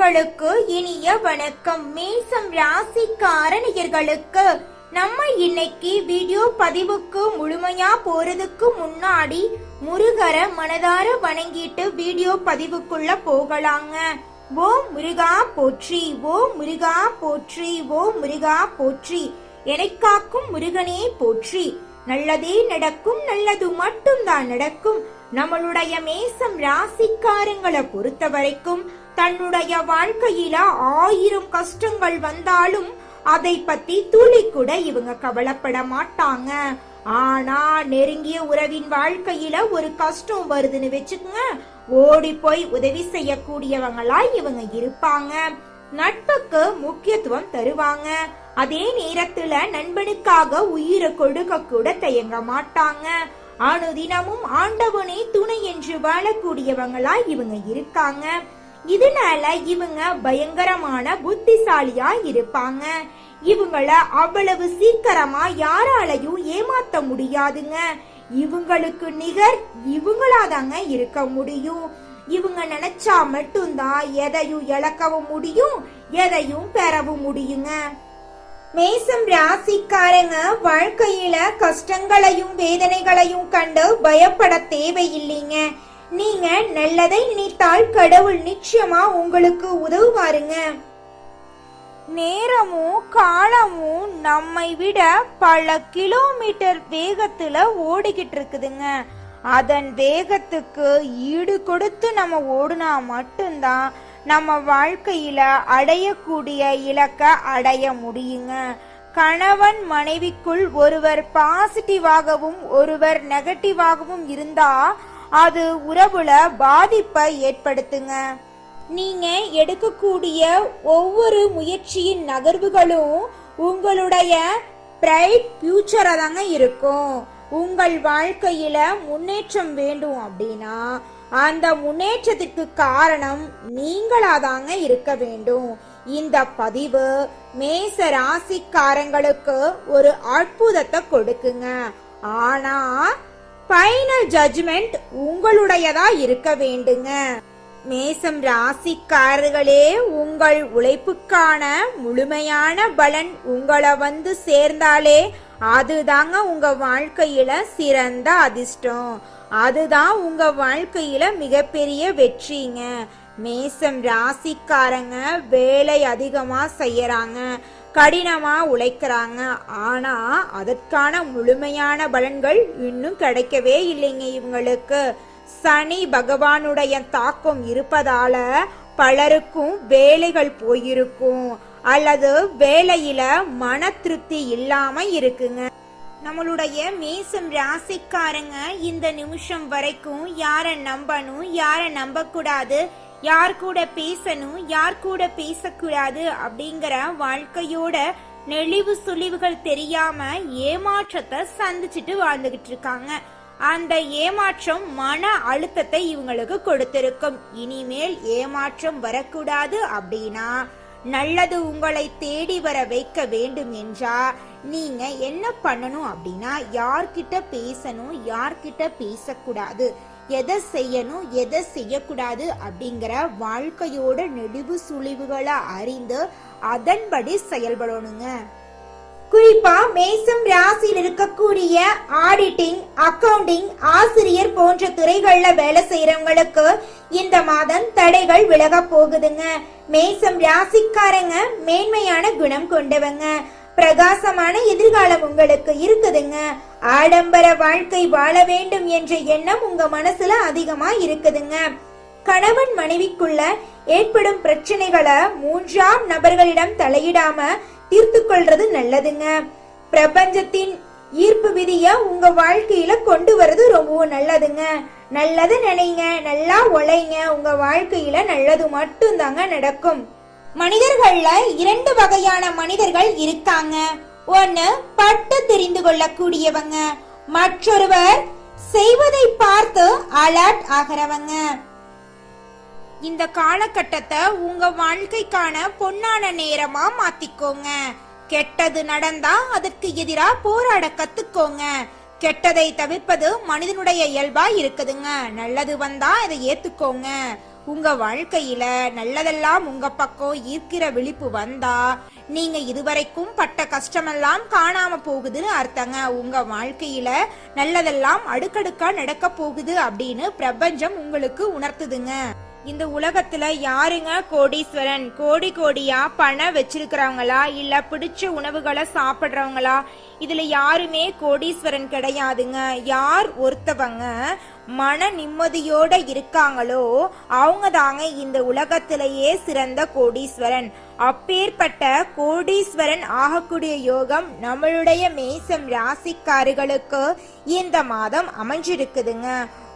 நேயர்களுக்கு இனிய வணக்கம். மேசம் ராசிக்கார நேயர்களுக்கு நம்ம இன்னைக்கு வீடியோ பதிவுக்கு முழுமையா போறதுக்கு முன்னாடி முருகரை மனதார வணங்கிட்டு வீடியோ பதிவுக்குள்ள போகலாங்க. ஓ முருகா போற்றி, ஓ முருகா போற்றி, ஓ முருகா போற்றி, என்னை காக்கும் முருகனே போற்றி. நல்லதே நடக்கும், நல்லது மட்டும்தான் நடக்கும். நம்மளுடைய மேசம் ராசிக்காரங்களை பொறுத்த வரைக்கும் தன்னுடைய வாழ்க்கையில 1000 கஷ்டங்கள் வந்தாலும் அதை பத்தி துளி கூட இவங்க கவலைப்பட மாட்டாங்க. ஆனா நெருங்கிய உறவின் வாழ்க்கையில ஒரு கஷ்டம் வருதுன்னு வச்சுக்கோங்க, ஓடி போய் உதவி செய்யக்கூடியவங்களா இவங்க இருப்பாங்க. நட்புக்கு முக்கியத்துவம் தருவாங்க. அதே நேரத்துல நண்பனுக்காக உயிரை கொடுக்க கூட தயங்க மாட்டாங்க. அனுதினமும் ஆண்டவனே துணை என்று வாழக்கூடியவங்களா இவங்க இருக்காங்க. இதனால இவங்க பயங்கரமான புத்திசாலியா இருப்பாங்க. இவங்கள அவ்வளவு சீக்கிரமா யாராலையும் ஏமாத்த முடியாதுங்க. இவங்களுக்கு நிகர் இவங்களாதாங்க இருக்க முடியும். இவங்க நினைச்சா மட்டும்தான் எதையும் இழக்கவும் முடியும், எதையும் பெறவும் முடியுங்க. மேசம் ராசிக்காரங்க வாழ்க்கையில கஷ்டங்களையும் வேதனைகளையும் கண்டு பயப்பட தேவையில்லைங்க. நீங்க நல்லதை நினைத்தால் கடவுள் நிச்சயமா உங்களுக்கு உதவுவாருங்க. நேரமும் காலமும் நம்மை விட பல கிலோமீட்டர் வேகத்துல ஓடிக்கிட்டு இருக்குதுங்க. அதன் வேகத்துக்கு ஈடு கொடுத்து நம்ம ஓடுனா மட்டும்தான் நம்ம வாழ்க்கையில அடையக்கூடிய இலக்க அடைய முடியுங்க. கணவன் மனைவிக்குள் ஒருவர் பாசிட்டிவாகவும் ஒருவர் நெகட்டிவாகவும் இருந்தா அது உறவுல பாதிப்பை ஏற்படுத்துங்க. நீங்க எடுக்கக்கூடிய ஒவ்வொரு முயற்சியின் நகர்வுகளும் உங்களுடைய பிரைட் ஃபியூச்சரா தாங்க இருக்கும். உங்கள் வாழ்க்கையில முன்னேற்றம் வேண்டும் அப்படின்னா அந்த முன்னேற்றத்துக்கு காரணம் நீங்களாதாங்க இருக்க வேண்டும். இந்த பதிவு மேச ராசிக்காரங்களுக்கு ஒரு அற்புதத்தை கொடுக்குங்க. ஆனா ஃபைனல் ஜட்ஜ்மெண்ட் உங்களுடையதா இருக்க வேண்டுங்க. மேசம் ராசிக்காரர்களே, உங்கள் உழைப்புக்கான முழுமையான பலன் உங்களை வந்து சேர்ந்தாலே அதுதாங்க உங்க வாழ்க்கையில சிறந்த அதிர்ஷ்டம். அதுதான் உங்க வாழ்க்கையில மிகப்பெரிய வெற்றிங்க. மேசம் ராசிக்காரங்க வேலை அதிகமா செய்யறாங்க, கடினமா உழைக்கிறாங்க. ஆனா அதற்கான முழுமையான பலன்கள் இன்னும் கிடைக்கவே இல்லைங்க இவங்களுக்கு. சனி பகவானுடைய தாக்கம் இருப்பதால பலருக்கும் வேலைகள் போயிருக்கும் அல்லது வேலையில மன திருப்தி இல்லாம இருக்குங்க. நம்மளுடைய மேசம் ராசிக்காரங்க இந்த நிமிஷம் வரைக்கும் யார நம்பணும், யார நம்ப கூடாது, யார் கூட பேசணும், யார் கூட பேசக்கூடாது அப்படிங்கிற வாழ்க்கையோட நெளிவு சுழிவுகள் தெரியாம ஏமாற்றத்தை சந்திச்சுட்டு வாழ்ந்துகிட்டு இருக்காங்க. அந்த ஏமாற்றம் மன அழுத்தத்தை இவங்களுக்கு கொடுத்திருக்கும். இனிமேல் ஏமாற்றம் வரக்கூடாது அப்படின்னா நல்லது உங்களை தேடி வர வைக்க வேண்டும் என்றா நீங்க என்ன பண்ணணும் அப்படின்னா யார்கிட்ட பேசணும், யார்கிட்ட பேசக்கூடாது, எதை செய்யணும், எதை செய்யக்கூடாது அப்படிங்கிற வாழ்க்கையோட நெடுவு சுழிவுகளை அறிந்து அதன்படி செயல்படணுங்க. குறிப்பா மேசம் ராசியில் இருக்கக்கூடிய ஆடிட்டிங், அக்கவுண்டிங், ஆசிரியர் போன்ற துறைகள்ல வேலை செய்யறவங்களுக்கு இந்த மாதம் தடைகள் விலக போகுதுங்க. மேசம் ராசிக்காரங்க மேன்மையான குணம் கொண்டவங்க. பிரகாசமான எதிர்காலம் உங்களுக்கு இருக்குதுங்க. ஆடம்பர வாழ்க்கை வாழ வேண்டும் என்ற எண்ணம் உங்க மனசுல அதிகமா இருக்குதுங்க. கணவன் மனைவிக்குள்ள ஏற்படும் பிரச்சனைகளை 3ஆம் நபர்களிடம் தலையிடாம தீர்த்து கொள்றது நல்லதுங்க. பிரபஞ்சத்தின் ஈர்ப்பு விதிய உங்க வாழ்க்கையில கொண்டு வர்றது ரொம்பவும் நல்லதுங்க. நல்லது நினைங்க, நல்லா உழைங்க, உங்க வாழ்க்கையில நல்லது மட்டும் தாங்க நடக்கும். மனிதர்கள்ல 2 வகையான மனிதர்கள் இருக்காங்க. ஒன்னு பட்டு தெரிந்து கொள்ளக்கூடியவங்க, மற்றொருவர் செய்வதை பார்த்து அலர்ட் ஆகிறவங்க. இந்த காலகட்டத்தை உங்க வாழ்க்கைக்கான பொன்னான நேரமா மாத்திக்கோங்க. கெட்டது நடந்தா அதற்கு எதிரா போராட கத்துக்கோங்க. கெட்டதை தவிர்ப்பது மனிதனுடைய இயல்பா இருக்குதுங்க. நல்லது வந்தா அதை ஏத்துக்கோங்க. உங்க வாழ்க்கையில நல்லதெல்லாம் உங்க பக்கம் ஈர்க்கிற விழிப்பு வந்தா நீங்க இதுவரைக்கும் பட்ட கஷ்டமெல்லாம் காணாம போகுதுன்னு அர்த்தங்க. உங்க வாழ்க்கையில நல்லதெல்லாம் அடுக்கடுக்கா நடக்க போகுது அப்படின்னு பிரபஞ்சம் உங்களுக்கு உணர்த்துதுங்க. இந்த உலகத்துல யாருங்க கோடீஸ்வரன்? கோடி கோடியா பணம் வச்சிருக்கிறவங்களா இல்ல பிடிச்ச உணவுகளை சாப்பிடுறவங்களா? இதுல யாருமே கோடீஸ்வரன் கிடையாதுங்க. யார் ஒருத்தவங்க மன நிம்மதியோட இருக்காங்களோ அவங்க தாங்க இந்த உலகத்திலேயே சிறந்த கோடீஸ்வரன். அப்பேற்பட்ட கோடீஸ்வரன் ஆகக்கூடிய யோகம் நம்மளுடைய மேசம் ராசிக்காரர்களுக்கு இந்த மாதம் அமைஞ்சிருக்குதுங்க.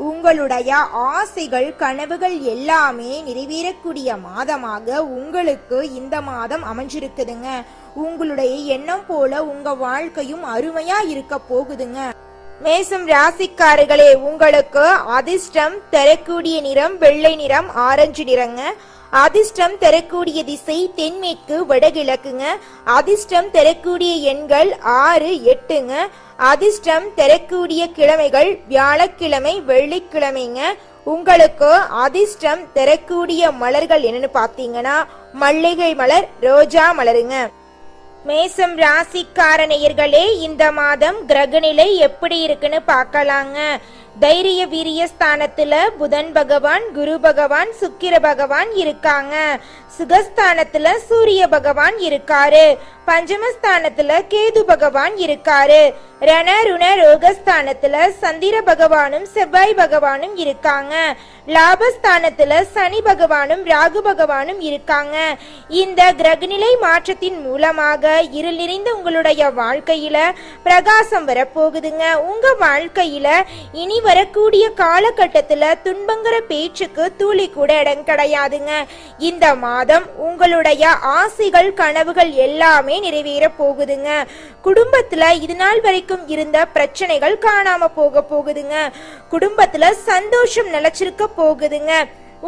உங்களுடைய ஆசைகள் கனவுகள் எல்லாமே நிறைவேறக்கூடிய மாதமாக உங்களுக்கு இந்த மாதம் அமைஞ்சிருக்குதுங்க. உங்களுடைய எண்ணம் போல உங்க வாழ்க்கையும் அருமையா இருக்க போகுதுங்க. மேசம் ராசிக்காரர்களே, உங்களுக்கு அதிர்ஷ்டம் தரக்கூடிய நிறம் வெள்ளை நிறம், ஆரஞ்சு நிறங்க. அதிர்ஷ்டம் தரக்கூடிய திசை தென்மேற்கு வடகிழக்குங்க. அதிர்ஷ்டம் தரக்கூடிய எண்கள் 6, 8ங்க. அதிர்ஷ்டம் தரக்கூடிய கிழமைகள் வியாழக்கிழமை வெள்ளிக்கிழமைங்க. உங்களுக்கு அதிர்ஷ்டம் தரக்கூடிய மலர்கள் என்னன்னு பாத்தீங்கன்னா மல்லிகை மலர், ரோஜா மலருங்க. மேசம் ராசிக்கார நேயர்களே, இந்த மாதம் கிரகநிலை எப்படி இருக்குன்னு பார்க்கலாங்க. தைரிய வீரிய ஸ்தானத்துல புதன் பகவான், குரு பகவான், சுக்கிர பகவான் இருக்காங்க. சுகஸ்தானத்துல சூரிய பகவான் இருக்காரு. பஞ்சமஸ்தானத்துல கேது பகவான் இருக்காரு. ரண ருண ரோகஸ்தானத்துல சந்திர பகவானும் செவ்வாய் பகவானும் இருக்காங்க. லாபஸ்தானத்துல சனி பகவானும் ராகு பகவானும் இருக்காங்க. இந்த கிரகநிலை மாற்றத்தின் மூலமாக இருள் நிறைந்த உங்களுடைய வாழ்க்கையில பிரகாசம் வரப்போகுதுங்க. உங்க வாழ்க்கையில இனி வரக்கூடிய காலகட்டத்துல துன்பங்கிற பேச்சுக்கு துளி கூட இடம் கிடையாதுங்க. இந்த மாதம் உங்களுடைய ஆசைகள் கனவுகள் எல்லாமே நிறைவேற போகுதுங்க. குடும்பத்துல இது நாள் வரைக்கும் இருந்த பிரச்சனைகள் காணாம போகுதுங்க. குடும்பத்துல சந்தோஷம் நிலைச்சிருக்க போகுதுங்க.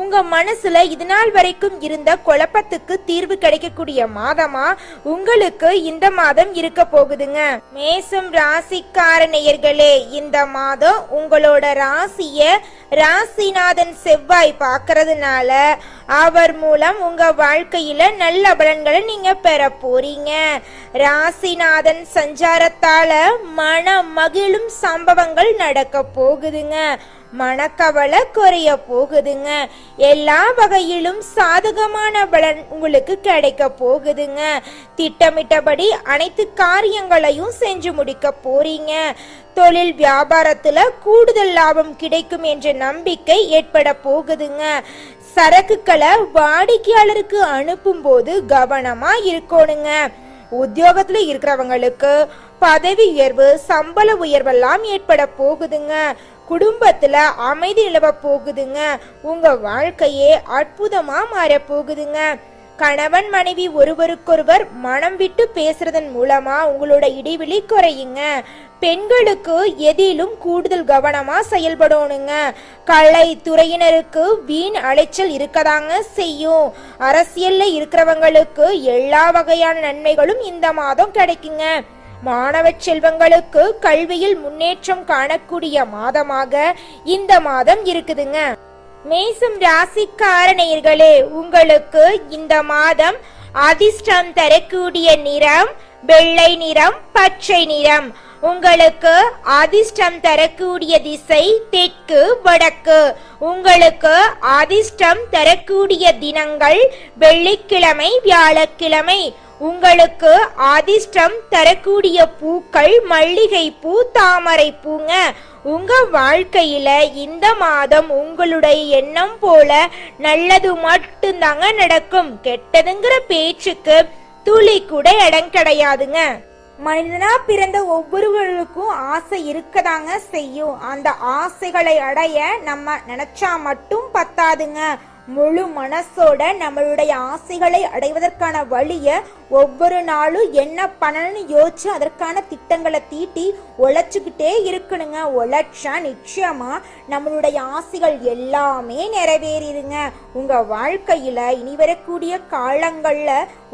உங்க மனசுல இது நாள் வரைக்கும் இருந்த குழப்பத்துக்கு தீர்வு கிடைக்கக்கூடிய மாதமா உங்களுக்கு இந்த மாதம் இருக்க போகுதுங்க. மேசம் ராசிக்கார நேயர்களே, இந்த மாதம் உங்களோட ராசிய ராசிநாதன் செவ்வாய் பார்க்கறதுனால அவர் மூலம் உங்க வாழ்க்கையில நல்ல பலன்களை நீங்க பெற போறீங்க. ராசிநாதன் சஞ்சாரத்தால மன மகிழும் சம்பவங்கள் நடக்க போகுதுங்க. மனக்கவலை குறைய போகுதுங்க. எல்லா வகையிலும் சாதகமான பலன் உங்களுக்கு கிடைக்க போகுதுங்க. திட்டமிட்டபடி அனைத்து காரியங்களையும் செஞ்சு முடிக்க போறீங்க. தொழில் வியாபாரத்துல கூடுதல் லாபம் கிடைக்கும் என்ற நம்பிக்கை ஏற்பட போகுதுங்க. சரக்குகளை வாடிக்கையாளருக்கு அனுப்பும் போது கவனமா இருக்கணுங்க. உத்தியோகத்துல இருக்கிறவங்களுக்கு பதவி உயர்வு, சம்பள உயர்வெல்லாம் ஏற்பட போகுதுங்க. குடும்பத்துல அமைதி நிலவ போகுதுங்க. உங்க வாழ்க்கையே அற்புதமா மாற போகுதுங்க. கணவன் மனைவி ஒருவருக்கொருவர் மனம் விட்டு பேசுறதன் மூலமா உங்களோட இடைவெளி குறையுங்க. பெண்களுக்கு எதிலும் கூடுதல் கவனமா செயல்படணுங்க. கலை துறையினருக்கு வீண் அலைச்சல் இருக்கதாங்க செய்யும். அரசியல்ல இருக்கிறவங்களுக்கு எல்லா வகையான நன்மைகளும் இந்த மாதம் கிடைக்குங்க. மாணவ செல்வங்களுக்கு கல்வியில் முன்னேற்றம் காணக்கூடிய மாதமாக இந்த மாதம் இருக்குதுங்க. மேசம் ராசிக்கார நேயர்களே, உங்களுக்கு இந்த மாதம் அதிர்ஷ்டம் தரக்கூடிய நிறம் வெள்ளை நிறம், பச்சை நிறம். உங்களுக்கு அதிர்ஷ்டம் தரக்கூடிய திசை தெற்கு வடக்கு. உங்களுக்கு அதிர்ஷ்டம் தரக்கூடிய தினங்கள் வெள்ளிக்கிழமை வியாழக்கிழமை. உங்களுக்கு அதிர்ஷ்டம் தரக்கூடிய பூக்கள் மல்லிகை பூ, தாமரை பூங்க. உங்க வாழ்க்கையில இந்த மாதம் உங்களுடைய எண்ணம் போல நல்லது மட்டும்தாங்க நடக்கும். கெட்டதுங்கிற பேச்சுக்கு துளி கூட இடம் கிடையாதுங்க. மனிதனா பிறந்த ஒவ்வொருவருக்கும் ஆசை இருக்கதாங்க செய்யும். அந்த ஆசைகளை அடைய நம்ம நினைச்சா மட்டும் பத்தாதுங்க. முழு மனசோட நம்மளுடைய ஆசைகளை அடைவதற்கான வழிய ஒவ்வொரு நாளும் என்ன பண்ணணும்னு யோசிச்சு அதற்கான திட்டங்களை தீட்டி உழைச்சுக்கிட்டே இருக்கணுங்க. உழைச்சா நிச்சயமா நம்மளுடைய ஆசைகள் எல்லாமே நிறைவேறிடுங்க. உங்க வாழ்க்கையில இனி வரக்கூடிய காலங்கள்ல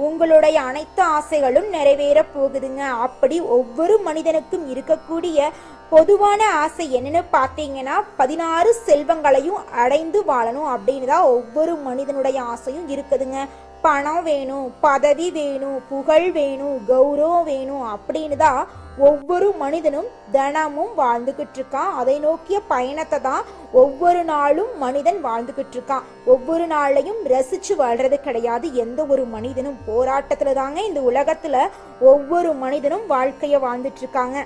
உங்களுடைய அனைத்து ஆசைகளும் நிறைவேற போகுதுங்க. அப்படி ஒவ்வொரு மனிதனுக்கும் இருக்கக்கூடிய பொதுவான ஆசை என்னன்னு பார்த்தீங்கன்னா 16 செல்வங்களையும் அடைந்து வாழணும் அப்படின்னு தான் ஒவ்வொரு மனிதனுடைய ஆசையும் இருக்குதுங்க. பணம் வேணும், பதவி வேணும், புகழ் வேணும், கௌரவம் வேணும் அப்படின்னு தான் ஒவ்வொரு மனிதனும் தினமும் வாழ்ந்துகிட்டு இருக்கான். அதை நோக்கிய பயணத்தை தான் ஒவ்வொரு நாளும் மனிதன் வாழ்ந்துகிட்டு இருக்கான். ஒவ்வொரு நாளையும் ரசிச்சு வாழ்றது கிடையாது. எந்த ஒரு மனிதனும் போராட்டத்துல தாங்க இந்த உலகத்துல ஒவ்வொரு மனிதனும் வாழ்க்கைய வாழ்ந்துட்டு இருக்காங்க.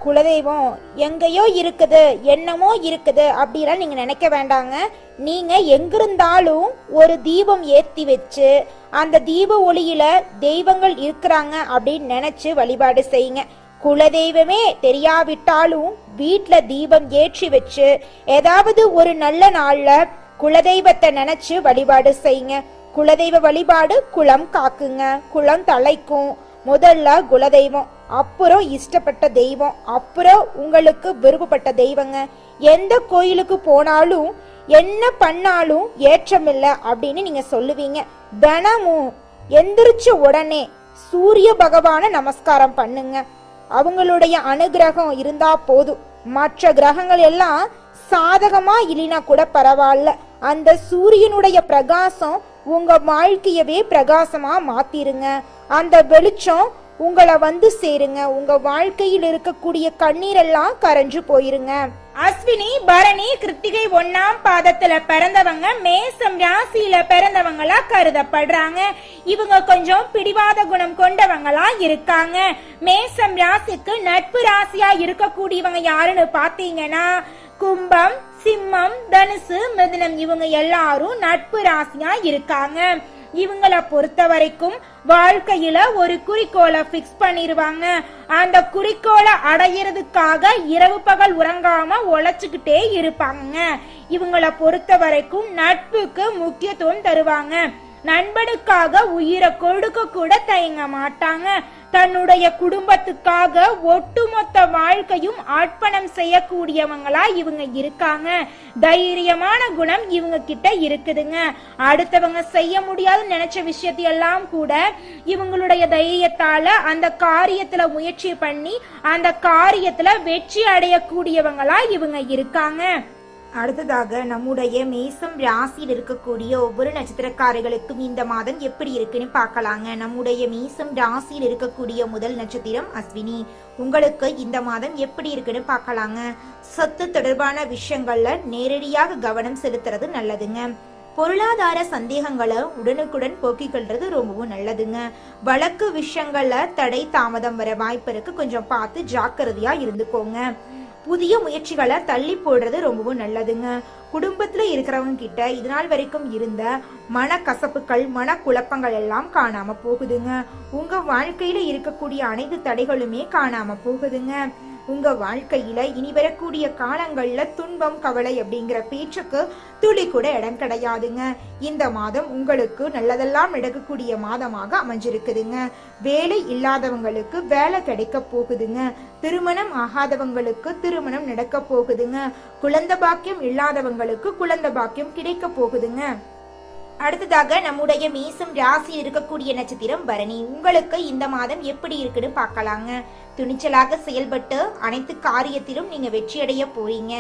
குலதெய்வம் எங்கேயோ இருக்குது, என்னமோ இருக்குது அப்படிலாம் நீங்க நினைக்க வேண்டாங்க. நீங்க எங்கிருந்தாலும் ஒரு தீபம் ஏத்தி வச்சு அந்த தீப ஒளியில தெய்வங்கள் இருக்கிறாங்க அப்படின்னு நினைச்சு வழிபாடு செய்யுங்க. குலதெய்வமே தெரியாவிட்டாலும் வீட்டுல தீபம் ஏற்றி வச்சு ஏதாவது ஒரு நல்ல நாள்ல குலதெய்வத்தை நினைச்சு வழிபாடு செய்யுங்க. குலதெய்வ வழிபாடு குலம் காக்குங்க, குலம் தலைக்கும். முதல்ல குலதெய்வம், அப்புறம் இஷ்டப்பட்ட தெய்வம், அப்புறம் உங்களுக்கு விருப்பப்பட்ட தெய்வங்க. எந்த கோயிலுக்கு போனாலும் என்ன பண்ணாலும் ஏற்றமில்லை அப்படின்னு நீங்க சொல்லுவீங்க. தினமும் எந்திரிச்ச உடனே சூரிய பகவான நமஸ்காரம் பண்ணுங்க. அவங்களுடைய அனுகிரகம் இருந்தா போதும். மற்ற கிரகங்கள் எல்லாம் சாதகமா இல்லைனா கூட பரவாயில்ல, அந்த சூரியனுடைய பிரகாசம் உங்க வாழ்க்கையவே பிரகாசமா மாத்திருங்க. அந்த வெளிச்சம் உங்களை வந்து சேருங்க. உங்க வாழ்க்கையில் இருக்கக்கூடிய கண்ணீரெல்லாம் கரைஞ்சு போயிருங்க. அஸ்வினி, பரணி, கிருத்திகை 1ஆம் பாதத்துல பிறந்தவங்க மேசம் ராசியில பிறந்தவங்களா கருதப்படுறாங்க. இவங்க கொஞ்சம் பிடிவாத குணம் கொண்டவங்களா இருக்காங்க. மேசம் ராசிக்கு நட்பு ராசியா இருக்கக்கூடியவங்க யாருன்னு பாத்தீங்கன்னா கும்பம், சிம்மம், தனுசு, மிதுனம். இவங்க எல்லாரும் நட்பு ராசியா இருக்காங்க. இவங்களை பொறுத்த வரைக்கும் வாழ்க்கையில ஒரு குறிக்கோளை பிக்ஸ் பண்ணிருவாங்க. அந்த குறிக்கோளை அடையிறதுக்காக இரவு பகல் உறங்காம உழைச்சுக்கிட்டே இருப்பாங்க. இவங்களை பொறுத்த வரைக்கும் நட்புக்கு முக்கியத்துவம் தருவாங்க. நண்பனுக்காக உயிரை கொடுக்க கூட தயங்க மாட்டாங்க. தன்னுடைய குடும்பத்துக்காக ஒட்டுமொத்த வாழ்க்கையும் அர்ப்பணம் செய்யக்கூடியவங்களா இவங்க இருக்காங்க. தைரியமான குணம் இவங்க கிட்ட இருக்குதுங்க. அடுத்தவங்க செய்ய முடியாதுன்னு நினைச்ச விஷயத்தையெல்லாம் கூட இவங்களுடைய தைரியத்தால அந்த காரியத்துல முயற்சி பண்ணி அந்த காரியத்துல வெற்றி அடையக்கூடியவங்களா இவங்க இருக்காங்க. அடுத்ததாக நம்முடைய மேசம் ராசியில் இருக்கக்கூடிய ஒவ்வொரு நட்சத்திரக்காரர்களுக்கும் இந்த மாதம் எப்படி இருக்குன்னு பார்க்கலாங்க. நம்முடைய மேசம் ராசியில் இருக்கக்கூடிய முதல் நட்சத்திரம் அஸ்வினி. உங்களுக்கு இந்த மாதம் எப்படி இருக்குன்னு பார்க்கலாங்க. சொத்து தொடர்பான விஷயங்கள்ல நேரடியாக கவனம் செலுத்துறது நல்லதுங்க. பொருளாதார சந்தேகங்களை உடனுக்குடன் போக்கிக்கொள்றது ரொம்பவும் நல்லதுங்க. வழக்கு விஷயங்கள்ல தடை தாமதம் வர வாய்ப்பு இருக்கு, கொஞ்சம் பார்த்து ஜாக்கிரதையா இருந்துக்கோங்க. புதிய முயற்சிகளை தள்ளி போடுறது ரொம்பவும் நல்லதுங்க. குடும்பத்துல இருக்கிறவங்க கிட்ட இது நாள் வரைக்கும் இருந்த மனக்கசப்புகள், மனக்குழப்பங்கள் எல்லாம் காணாம போகுதுங்க. உங்க வாழ்க்கையில இருக்கக்கூடிய அனைத்து தடைகளுமே காணாம போகுதுங்க. உங்க வாழ்க்கையில இனி வரக்கூடிய காலங்கள்ல துன்பம், கவலை அப்படிங்கிற பேச்சுக்கு துளி கூட இடம் கிடையாதுங்க. இந்த மாதம் உங்களுக்கு நல்லதெல்லாம் நடக்கக்கூடிய மாதமாக அமைஞ்சிருக்குதுங்க. வேலை இல்லாதவங்களுக்கு வேலை கிடைக்க போகுதுங்க. திருமணம் ஆகாதவங்களுக்கு திருமணம் நடக்க போகுதுங்க. குழந்தை பாக்கியம் இல்லாதவங்களுக்கு குழந்தை பாக்கியம் கிடைக்க போகுதுங்க. அடுத்ததாக நம்முடைய மேசம் ராசியில் இருக்கக்கூடிய நட்சத்திரம் பரணி. உங்களுக்கு இந்த மாதம் எப்படி இருக்குன்னு பார்க்கலாங்க. துணிச்சலாக செயல்பட்டு அனைத்து காரியத்திலும் நீங்க வெற்றி அடைய போறீங்க.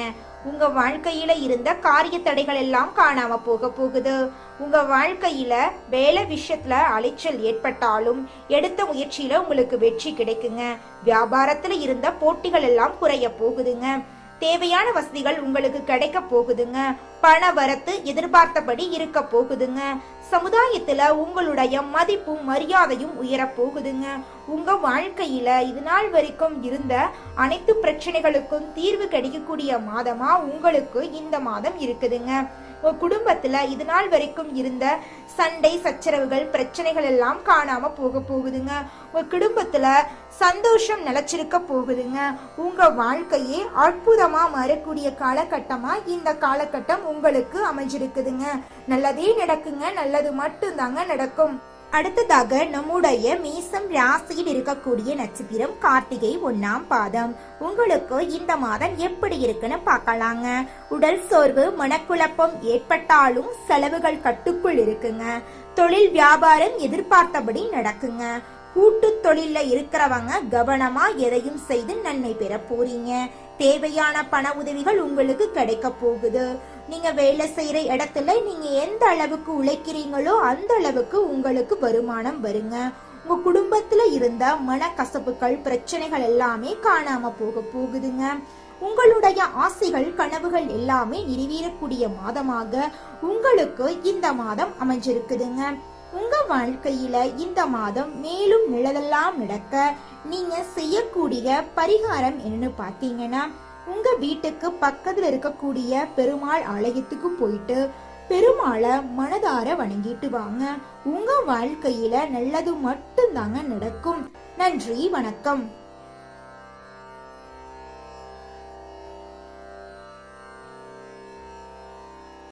உங்க வாழ்க்கையில இருந்த காரிய தடைகள் எல்லாம் காணாம போக போகுது. உங்க வாழ்க்கையில வேலை விஷயத்துல அலைச்சல் ஏற்பட்டாலும் எடுத்த முயற்சியில உங்களுக்கு வெற்றி கிடைக்குங்க. வியாபாரத்துல இருந்த போட்டிகள் எல்லாம் குறைய போகுதுங்க. தேவையான வசதிகள் உங்களுக்கு கிடைக்க போகுதுங்க. பண வரத்து எதிர்பார்த்தபடி இருக்க போகுதுங்க. சமுதாயத்துல உங்களுடைய மதிப்பும் மரியாதையும் உயர போகுதுங்க. உங்க வாழ்க்கையில இது நாள் வரைக்கும் இருந்த அனைத்து பிரச்சனைகளுக்கும் தீர்வு கிடைக்கக்கூடிய மாதமா உங்களுக்கு இந்த மாதம் இருக்குதுங்க. குடும்பத்துல இது நாள் வரைக்கும் இருந்த சண்டை சச்சரவுகள், பிரச்சனைகள் எல்லாம் காணாம போக போகுதுங்க. உங்க குடும்பத்துல சந்தோஷம் நிலைச்சிருக்க போகுதுங்க. உங்க வாழ்க்கையே அற்புதமா மாறக்கூடிய காலகட்டமா இந்த காலகட்டம் உங்களுக்கு அமைஞ்சிருக்குதுங்க. நல்லதே நடக்குங்க, நல்லது மட்டும்தாங்க நடக்கும். அடுத்ததாக நம்முடைய மேசம் ராசியில் இருக்கக்கூடிய நட்சத்திரம் கார்த்திகை 1ஆம் பாதம். உங்களுக்கு இந்த மாதம் எப்படி இருக்குன்னு பார்க்கலாங்க. உடல் சோர்வு, மனக்குழப்பம் ஏற்பட்டாலும் செலவுகள் கட்டுக்குள் இருக்குங்க. தொழில் வியாபாரம் எதிர்பார்த்தபடி நடக்குங்க. கூட்டு தொழில இருக்கிறவங்க கவனமா எதையும் செய்து நன்மை பெற போறீங்க. தேவையான பண உதவிகள் உங்களுக்கு கிடைக்க போகுது. நீங்க வேலை செய்யற இடத்துல நீங்க எந்த அளவுக்கு உழைக்கிறீங்களோ அந்த அளவுக்கு உங்களுக்கு வருமானம் வருங்க. உங்க குடும்பத்துல இருந்த மனக்கசப்புகள், பிரச்சனைகள் எல்லாமே காணாம போகுதுங்க. உங்களுடைய ஆசைகள், கனவுகள் எல்லாமே நிறைவேறக்கூடிய மாதமாக உங்களுக்கு இந்த மாதம் அமைஞ்சிருக்குதுங்க. உங்க வாழ்க்கையில இந்த மாதம் மேலும் நிழலெல்லாம் நடக்க நீங்க செய்யக்கூடிய பரிகாரம் என்னன்னு பாத்தீங்கன்னா, உங்க வீட்டுக்கு பக்கத்துல இருக்கக்கூடிய பெருமாள் ஆலயத்துக்கு போயிட்டு பெருமாளை மனதார வணங்கிட்டு வாங்க. உங்க வாழ்க்கையில நல்லது மட்டும்தாங்க நடக்கும். நன்றி, வணக்கம்.